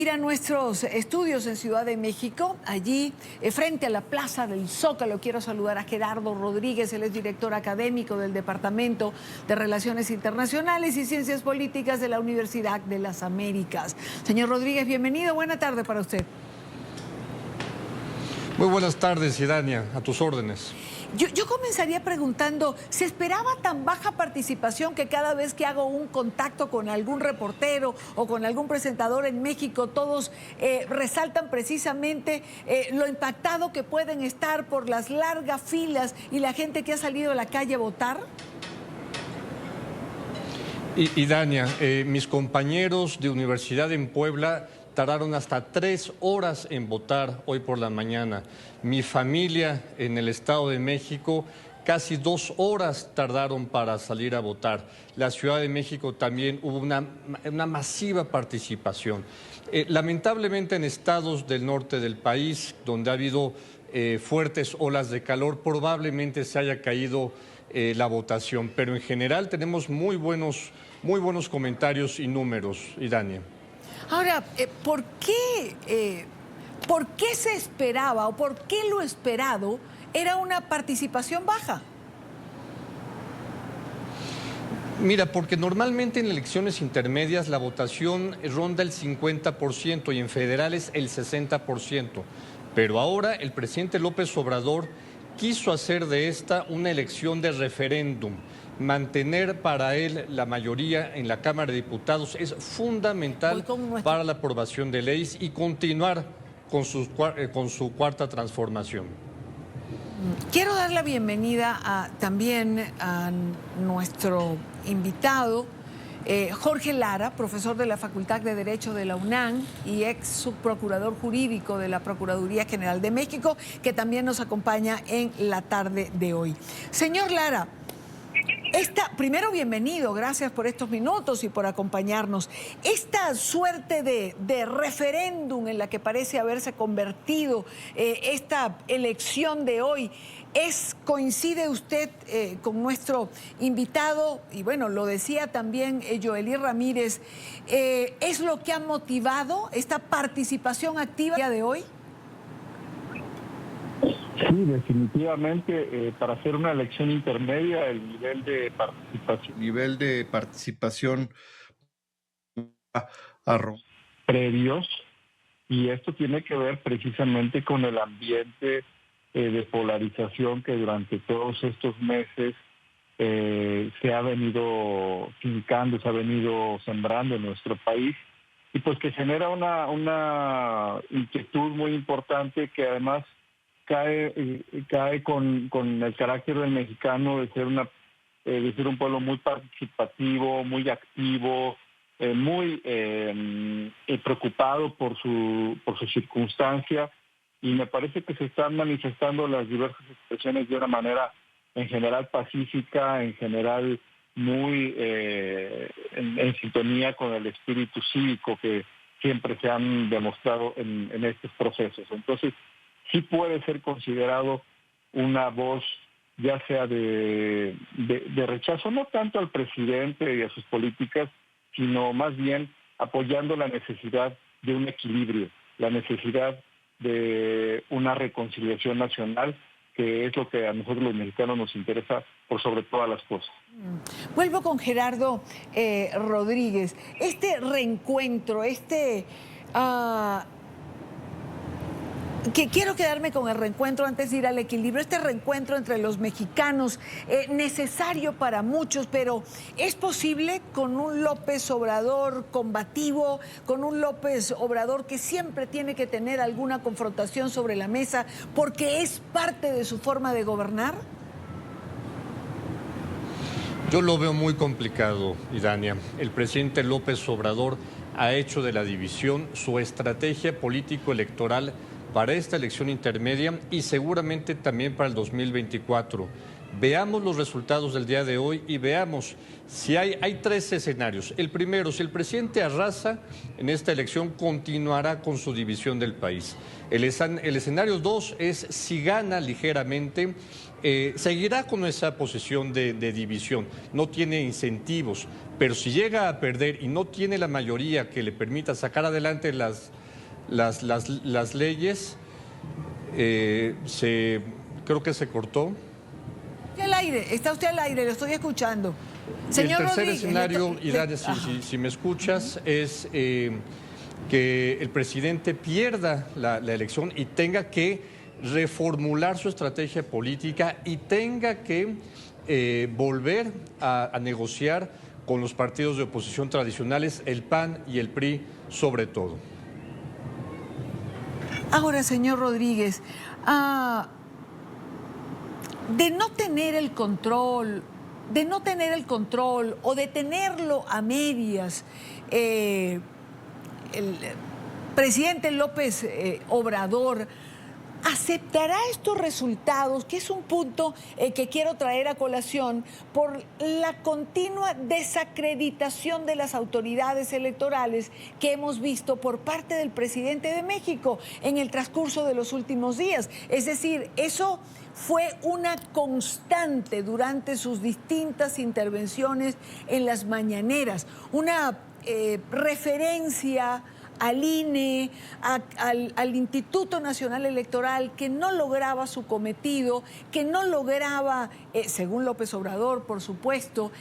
Ir a nuestros estudios en Ciudad de México, allí frente a la Plaza del Zócalo. Quiero saludar a Gerardo Rodríguez, él es director académico del Departamento de Relaciones Internacionales y Ciencias Políticas de la Universidad de las Américas. Señor Rodríguez, bienvenido, buena tarde para usted. Muy buenas tardes, Idania, a tus órdenes. Yo comenzaría preguntando, ¿se esperaba tan baja participación que cada vez que hago un contacto con algún reportero o con algún presentador en México, todos resaltan precisamente lo impactado que pueden estar por las largas filas y la gente que ha salido a la calle a votar? Idania, mis compañeros de universidad en Puebla tardaron hasta 3 horas en votar hoy por la mañana. Mi familia en el Estado de México casi 2 horas tardaron para salir a votar. La Ciudad de México también hubo una masiva participación. Lamentablemente en estados del norte del país, donde ha habido fuertes olas de calor, probablemente se haya caído la votación, pero en general tenemos muy buenos comentarios y números, Idania. Ahora, ¿por qué se esperaba o por qué lo esperado era una participación baja? Mira, porque normalmente en elecciones intermedias la votación ronda el 50% y en federales el 60%. Pero ahora el presidente López Obrador quiso hacer de esta una elección de referéndum. Mantener para él la mayoría en la Cámara de Diputados es fundamental para la aprobación de leyes y continuar con su cuarta transformación. Quiero dar la bienvenida también a nuestro invitado, Jorge Lara, profesor de la Facultad de Derecho de la UNAM y ex subprocurador jurídico de la Procuraduría General de México, que también nos acompaña en la tarde de hoy. Señor Lara, primero bienvenido, gracias por estos minutos y por acompañarnos. Esta suerte de referéndum en la que parece haberse convertido esta elección de hoy, ¿coincide usted con nuestro invitado? Y bueno, lo decía también Yoely Ramírez, ¿es lo que ha motivado esta participación activa de hoy? Sí, definitivamente, para hacer una elección intermedia, el nivel de participación previos, y esto tiene que ver precisamente con el ambiente de polarización que durante todos estos meses se ha venido fincando, se ha venido sembrando en nuestro país, y pues que genera una inquietud muy importante que además cae con el carácter del mexicano de ser un pueblo muy participativo, muy activo, muy preocupado por su circunstancia, y me parece que se están manifestando las diversas expresiones de una manera en general pacífica, en general muy en sintonía con el espíritu cívico que siempre se han demostrado en estos procesos. Entonces, sí puede ser considerado una voz ya sea de rechazo, no tanto al presidente y a sus políticas, sino más bien apoyando la necesidad de un equilibrio, la necesidad de una reconciliación nacional, que es lo que a nosotros los mexicanos nos interesa por sobre todas las cosas. Vuelvo con Gerardo Rodríguez. Este reencuentro, que quiero quedarme con el reencuentro antes de ir al equilibrio, este reencuentro entre los mexicanos, necesario para muchos, pero ¿es posible con un López Obrador combativo, con un López Obrador que siempre tiene que tener alguna confrontación sobre la mesa porque es parte de su forma de gobernar? Yo lo veo muy complicado, Idania. El presidente López Obrador ha hecho de la división su estrategia político-electoral para esta elección intermedia y seguramente también para el 2024. Veamos los resultados del día de hoy y veamos si hay tres escenarios. El primero, si el presidente arrasa en esta elección, continuará con su división del país. El escenario 2 es si gana ligeramente, seguirá con esa posición de división, no tiene incentivos, pero si llega a perder y no tiene la mayoría que le permita sacar adelante las leyes, creo que se cortó. Está usted al aire, lo estoy escuchando. Señor El tercer Rodríguez, escenario, Idania, si me escuchas, es que el presidente pierda la elección y tenga que reformular su estrategia política y tenga que volver a negociar con los partidos de oposición tradicionales, el PAN y el PRI sobre todo. Ahora, señor Rodríguez, de no tener el control o de tenerlo a medias, el presidente López Obrador ¿aceptará estos resultados? Que es un punto que quiero traer a colación por la continua desacreditación de las autoridades electorales que hemos visto por parte del presidente de México en el transcurso de los últimos días. Es decir, eso fue una constante durante sus distintas intervenciones en las mañaneras, una referencia al INE, al Instituto Nacional Electoral, que no lograba su cometido, que no lograba, según López Obrador, por supuesto,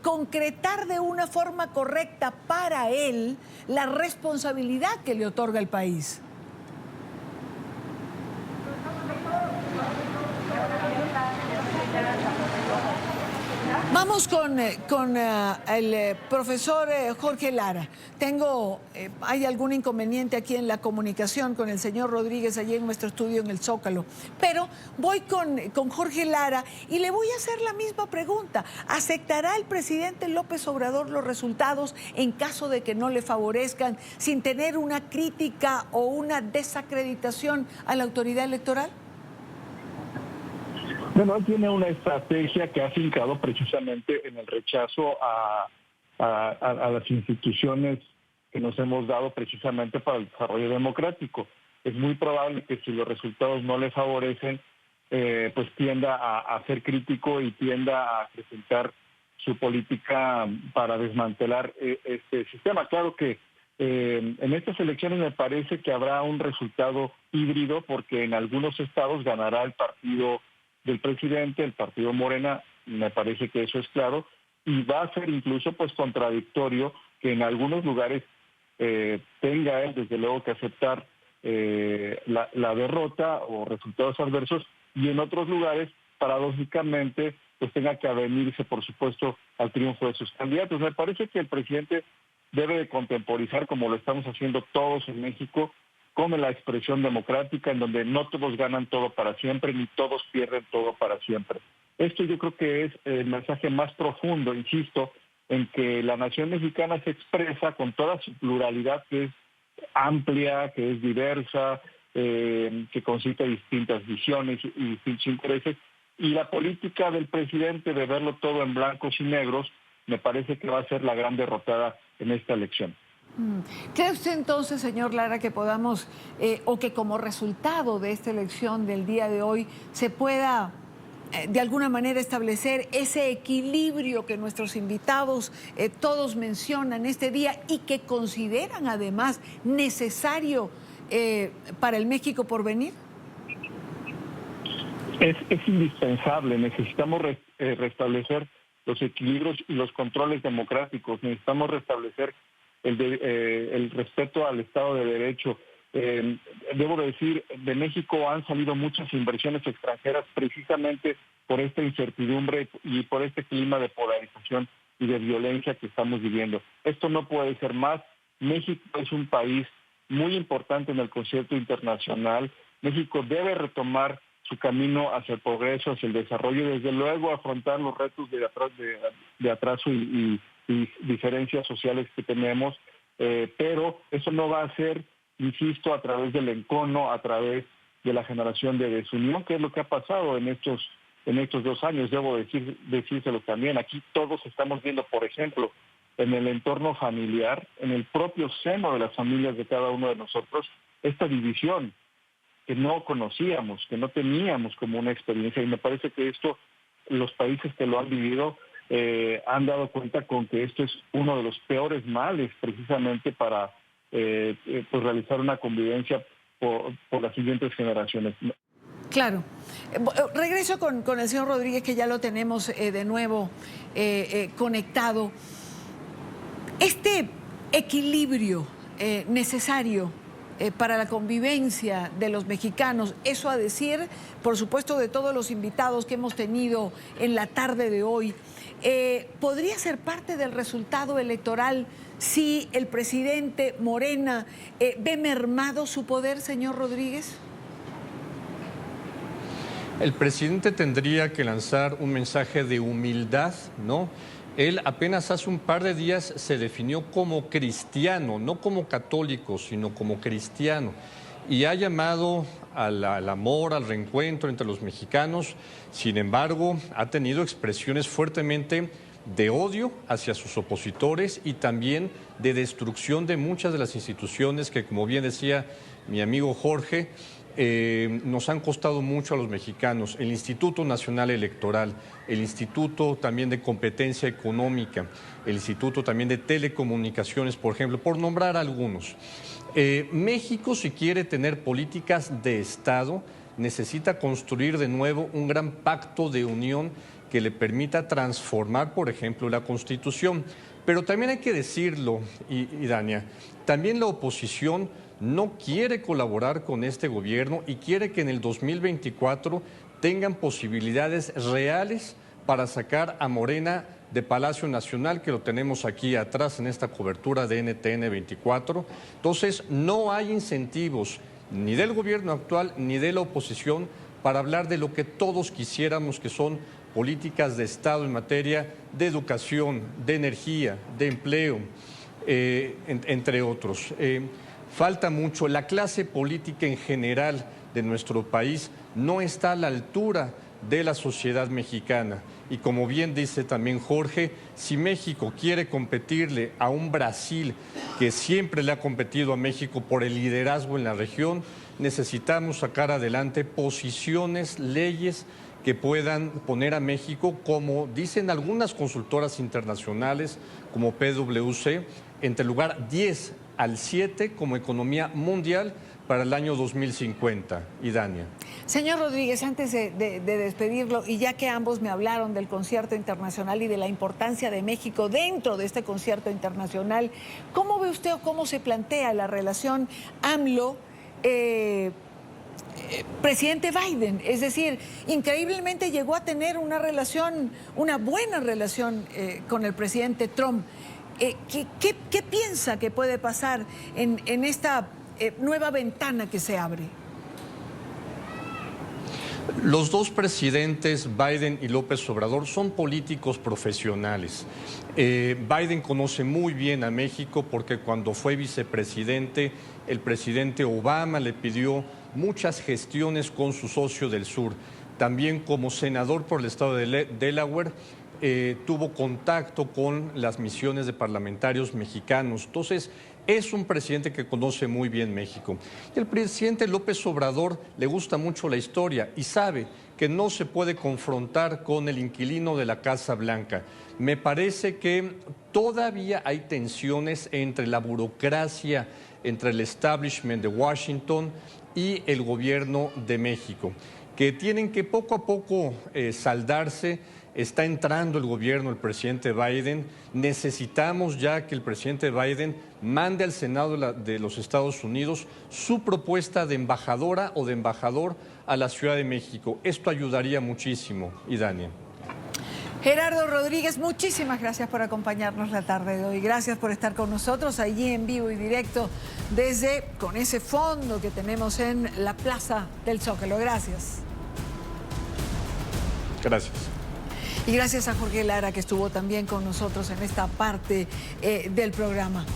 concretar de una forma correcta para él la responsabilidad que le otorga el país. Vamos con el profesor Jorge Lara. Hay algún inconveniente aquí en la comunicación con el señor Rodríguez allí en nuestro estudio en el Zócalo, pero voy con Jorge Lara y le voy a hacer la misma pregunta. ¿Aceptará el presidente López Obrador los resultados en caso de que no le favorezcan sin tener una crítica o una desacreditación a la autoridad electoral? Bueno, él tiene una estrategia que ha fincado precisamente en el rechazo a las instituciones que nos hemos dado precisamente para el desarrollo democrático. Es muy probable que si los resultados no le favorecen, pues tienda a ser crítico y tienda a acrecentar su política para desmantelar este sistema. Claro que en estas elecciones me parece que habrá un resultado híbrido porque en algunos estados ganará el partido del presidente, el partido Morena, me parece que eso es claro, y va a ser incluso pues contradictorio que en algunos lugares tenga él desde luego que aceptar la derrota o resultados adversos y en otros lugares paradójicamente pues tenga que avenirse por supuesto al triunfo de sus candidatos. Me parece que el presidente debe de contemporizar como lo estamos haciendo todos en México con la expresión democrática en donde no todos ganan todo para siempre ni todos pierden todo para siempre. Esto yo creo que es el mensaje más profundo, insisto, en que la nación mexicana se expresa con toda su pluralidad que es amplia, que es diversa, que consiste de distintas visiones y distintos intereses. Y la política del presidente de verlo todo en blancos y negros me parece que va a ser la gran derrotada en esta elección. ¿Cree usted entonces, señor Lara, que podamos, o que como resultado de esta elección del día de hoy, se pueda de alguna manera establecer ese equilibrio que nuestros invitados todos mencionan este día y que consideran además necesario para el México por venir? Es indispensable, necesitamos restablecer los equilibrios y los controles democráticos, necesitamos restablecer el respeto al Estado de Derecho. Debo decir, de México han salido muchas inversiones extranjeras precisamente por esta incertidumbre y por este clima de polarización y de violencia que estamos viviendo. Esto no puede ser más. México es un país muy importante en el concierto internacional. México debe retomar su camino hacia el progreso, hacia el desarrollo, desde luego afrontar los retos de atraso y diferencias sociales que tenemos, pero eso no va a ser, insisto, a través del encono, a través de la generación de desunión, que es lo que ha pasado en estos en estos 2 años. Debo decírselo también. Aquí todos estamos viendo, por ejemplo, en el entorno familiar, en el propio seno de las familias de cada uno de nosotros, esta división que no conocíamos, que no teníamos como una experiencia. Y me parece que esto, los países que lo han vivido, han dado cuenta con que esto es uno de los peores males precisamente para pues realizar una convivencia por las siguientes generaciones. Claro. Regreso con el señor Rodríguez, que ya lo tenemos de nuevo conectado. Este equilibrio necesario para la convivencia de los mexicanos, eso a decir, por supuesto, de todos los invitados que hemos tenido en la tarde de hoy, ¿podría ser parte del resultado electoral si el presidente Morena ve mermado su poder, señor Rodríguez? El presidente tendría que lanzar un mensaje de humildad, ¿no? Él apenas hace un par de días se definió como cristiano, no como católico, sino como cristiano. Y ha llamado al amor, al reencuentro entre los mexicanos. Sin embargo, ha tenido expresiones fuertemente de odio hacia sus opositores y también de destrucción de muchas de las instituciones que, como bien decía mi amigo Jorge, nos han costado mucho a los mexicanos. El Instituto Nacional Electoral, el Instituto también de Competencia Económica, el Instituto también de Telecomunicaciones, por ejemplo, por nombrar algunos. México, si quiere tener políticas de Estado, necesita construir de nuevo un gran pacto de unión que le permita transformar, por ejemplo, la Constitución. Pero también hay que decirlo, y Dania, también la oposición no quiere colaborar con este gobierno y quiere que en el 2024 tengan posibilidades reales para sacar a Morena de Palacio Nacional, que lo tenemos aquí atrás en esta cobertura de NTN 24. Entonces, no hay incentivos ni del gobierno actual ni de la oposición para hablar de lo que todos quisiéramos, que son políticas de Estado en materia de educación, de energía, de empleo, entre otros. Falta mucho. La clase política en general de nuestro país no está a la altura de la sociedad mexicana. Y como bien dice también Jorge, si México quiere competirle a un Brasil que siempre le ha competido a México por el liderazgo en la región, necesitamos sacar adelante posiciones, leyes que puedan poner a México, como dicen algunas consultoras internacionales, como PwC, entre el lugar 10 al 7 como economía mundial para el año 2050. Y Dania. Señor Rodríguez, antes de despedirlo, y ya que ambos me hablaron del concierto internacional y de la importancia de México dentro de este concierto internacional, ¿cómo ve usted o cómo se plantea la relación AMLO presidente Biden? Es decir, increíblemente llegó a tener una buena relación con el presidente Trump. ¿Qué piensa que puede pasar en esta nueva ventana que se abre? Los dos presidentes, Biden y López Obrador, son políticos profesionales. Biden conoce muy bien a México porque cuando fue vicepresidente, el presidente Obama le pidió muchas gestiones con su socio del sur. También como senador por el estado de Delaware, tuvo contacto con las misiones de parlamentarios mexicanos. Entonces, es un presidente que conoce muy bien México. Y el presidente López Obrador le gusta mucho la historia y sabe que no se puede confrontar con el inquilino de la Casa Blanca. Me parece que todavía hay tensiones entre la burocracia, entre el establishment de Washington y el gobierno de México, que tienen que poco a poco saldarse. Está entrando el gobierno del presidente Biden. Necesitamos ya que el presidente Biden mande al Senado de los Estados Unidos su propuesta de embajadora o de embajador a la Ciudad de México. Esto ayudaría muchísimo. Y Dania. Gerardo Rodríguez, muchísimas gracias por acompañarnos la tarde de hoy. Gracias por estar con nosotros allí en vivo y directo con ese fondo que tenemos en la Plaza del Zócalo. Gracias. Gracias. Y gracias a Jorge Lara, que estuvo también con nosotros en esta parte del programa.